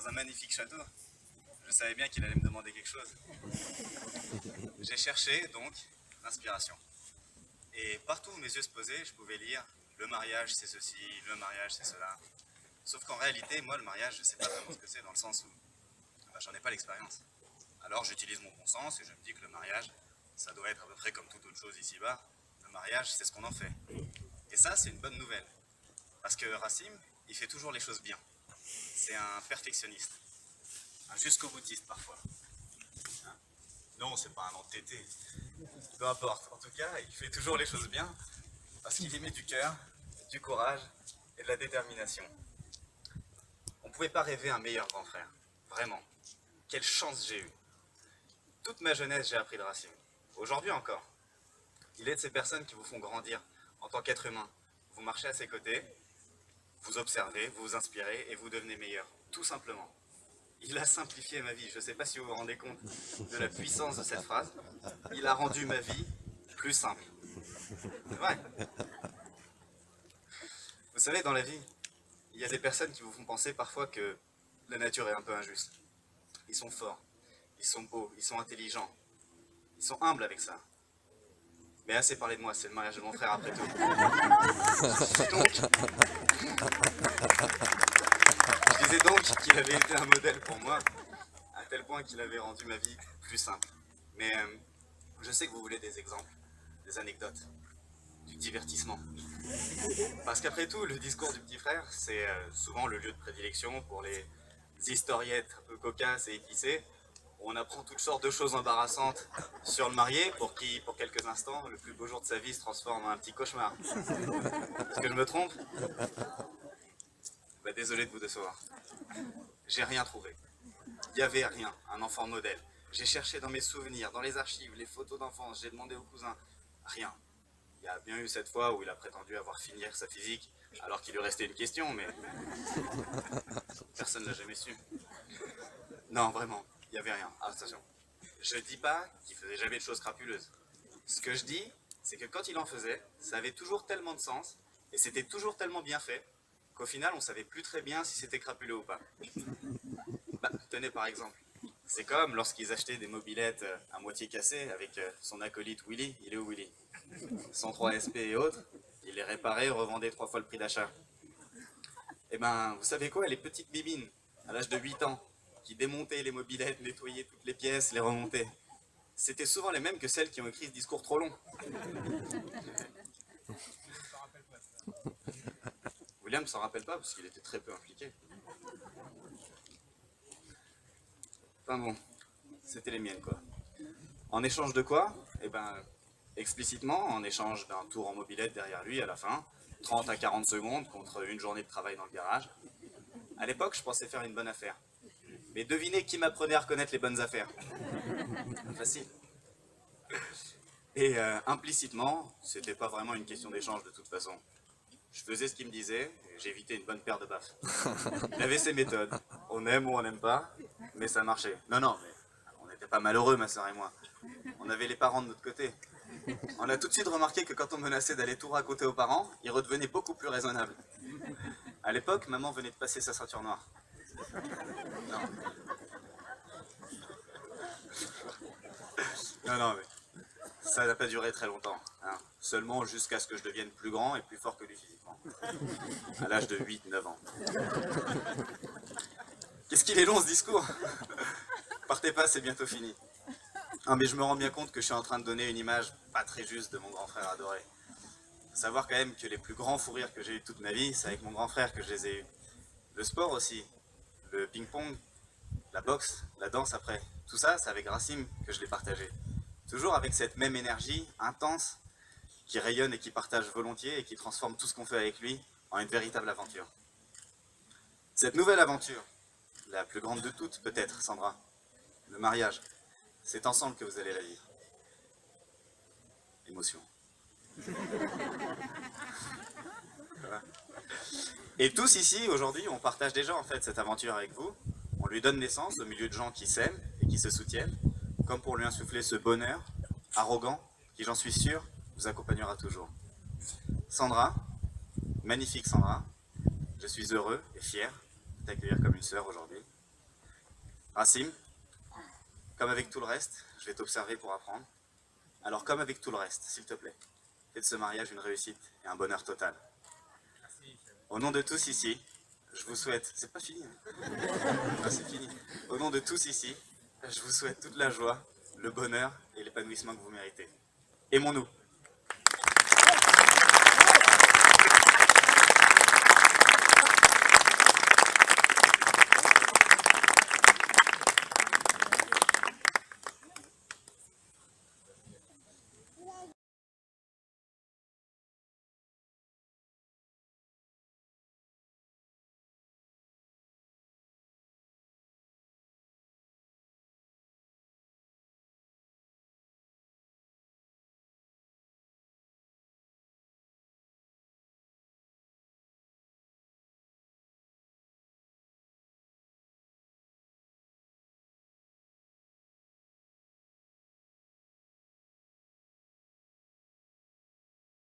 dans un magnifique château. Je savais bien qu'il allait me demander quelque chose. J'ai cherché, donc, l'inspiration. Et partout où mes yeux se posaient, je pouvais lire « le mariage c'est ceci, le mariage c'est cela ». Sauf qu'en réalité, moi, le mariage, je ne sais pas vraiment ce que c'est, dans le sens où j'en ai pas l'expérience. Alors j'utilise mon bon sens et je me dis que le mariage, ça doit être à peu près comme toute autre chose ici-bas. Le mariage, c'est ce qu'on en fait. Et ça, c'est une bonne nouvelle. Parce que Racim, il fait toujours les choses bien. C'est un perfectionniste. Un jusqu'au boutiste, parfois. Hein? Non, c'est pas un entêté. Peu importe. En tout cas, il fait toujours les choses bien parce qu'il y met du cœur, du courage et de la détermination. On ne pouvait pas rêver un meilleur grand frère. Vraiment. Quelle chance j'ai eue. Toute ma jeunesse, j'ai appris de Racim. Aujourd'hui encore. Il est de ces personnes qui vous font grandir en tant qu'être humain. Vous marchez à ses côtés, vous observez, vous vous inspirez et vous devenez meilleur. Tout simplement. Il a simplifié ma vie. Je ne sais pas si vous vous rendez compte de la puissance de cette phrase. Il a rendu ma vie plus simple. C'est vrai. Vous savez, dans la vie, il y a des personnes qui vous font penser parfois que la nature est un peu injuste. Ils sont forts, ils sont beaux, ils sont intelligents, ils sont humbles avec ça. Mais assez parlé de moi, c'est le mariage de mon frère après tout. Donc, je disais donc qu'il avait été un modèle pour moi, à tel point qu'il avait rendu ma vie plus simple. Mais je sais que vous voulez des exemples, des anecdotes, du divertissement. Parce qu'après tout, le discours du petit frère, c'est souvent le lieu de prédilection pour les historiettes un peu cocasses et épicées, où on apprend toutes sortes de choses embarrassantes sur le marié, pour qui, pour quelques instants, le plus beau jour de sa vie se transforme en un petit cauchemar. Est-ce que je me trompe? Bah, désolé de vous décevoir. J'ai rien trouvé. Il n'y avait rien, un enfant modèle. J'ai cherché dans mes souvenirs, dans les archives, les photos d'enfance, j'ai demandé aux cousins. Rien. Il y a bien eu cette fois où il a prétendu avoir fini sa physique, alors qu'il lui restait une question, mais personne ne l'a jamais su. Non, vraiment, il n'y avait rien. Ah, attention. Je dis pas qu'il faisait jamais de choses crapuleuses. Ce que je dis, c'est que quand il en faisait, ça avait toujours tellement de sens, et c'était toujours tellement bien fait, qu'au final, on savait plus très bien si c'était crapuleux ou pas. Bah, tenez par exemple. C'est comme lorsqu'ils achetaient des mobylettes à moitié cassées avec son acolyte Willy. Il est où Willy? Son 3SP et autres, il les réparait et revendait 3 fois le prix d'achat. Et ben, vous savez quoi, les petites bibines, à l'âge de 8 ans, qui démontaient les mobylettes, nettoyaient toutes les pièces, les remontaient, c'était souvent les mêmes que celles qui ont écrit ce discours trop long. William s'en rappelle pas parce qu'il était très peu impliqué. Enfin bon, c'était les miennes quoi. En échange de quoi? Eh ben, explicitement, en échange d'un tour en mobilette derrière lui à la fin, 30 à 40 secondes contre une journée de travail dans le garage. À l'époque, je pensais faire une bonne affaire. Mais devinez qui m'apprenait à reconnaître les bonnes affaires? Facile. Et implicitement, c'était pas vraiment une question d'échange de toute façon. Je faisais ce qu'il me disait, et j'évitais une bonne paire de baffes. Il avait ses méthodes. On aime ou on n'aime pas, mais ça marchait. Non, non, mais on n'était pas malheureux, ma soeur et moi. On avait les parents de notre côté. On a tout de suite remarqué que quand on menaçait d'aller tout raconter aux parents, ils redevenaient beaucoup plus raisonnables. À l'époque, maman venait de passer sa ceinture noire. Non. Non, non, mais ça n'a pas duré très longtemps. Hein. Seulement jusqu'à ce que je devienne plus grand et plus fort que lui physiquement. À l'âge de 8-9 ans. Qu'est-ce qu'il est long ce discours? Partez pas, c'est bientôt fini. Ah, mais je me rends bien compte que je suis en train de donner une image pas très juste de mon grand frère adoré. Faut savoir quand même que les plus grands fous rires que j'ai eu toute ma vie, c'est avec mon grand frère que je les ai eus. Le sport aussi, le ping-pong, la boxe, la danse après. Tout ça, c'est avec Racim que je l'ai partagé. Toujours avec cette même énergie intense qui rayonne et qui partage volontiers et qui transforme tout ce qu'on fait avec lui en une véritable aventure. Cette nouvelle aventure, la plus grande de toutes peut-être, Sandra, le mariage, c'est ensemble que vous allez la vivre. Émotion. Et tous ici, aujourd'hui, on partage déjà en fait cette aventure avec vous. On lui donne naissance au milieu de gens qui s'aiment et qui se soutiennent, comme pour lui insuffler ce bonheur arrogant qui, j'en suis sûr, vous accompagnera toujours. Sandra, magnifique Sandra, je suis heureux et fier de t'accueillir comme une sœur aujourd'hui. Racim, comme avec tout le reste, je vais t'observer pour apprendre. Alors comme avec tout le reste, s'il te plaît, fais de ce mariage une réussite et un bonheur total. Au nom de tous ici, je vous souhaite... C'est pas fini, hein? Ah, c'est fini. Au nom de tous ici, je vous souhaite toute la joie, le bonheur et l'épanouissement que vous méritez. Aimons-nous.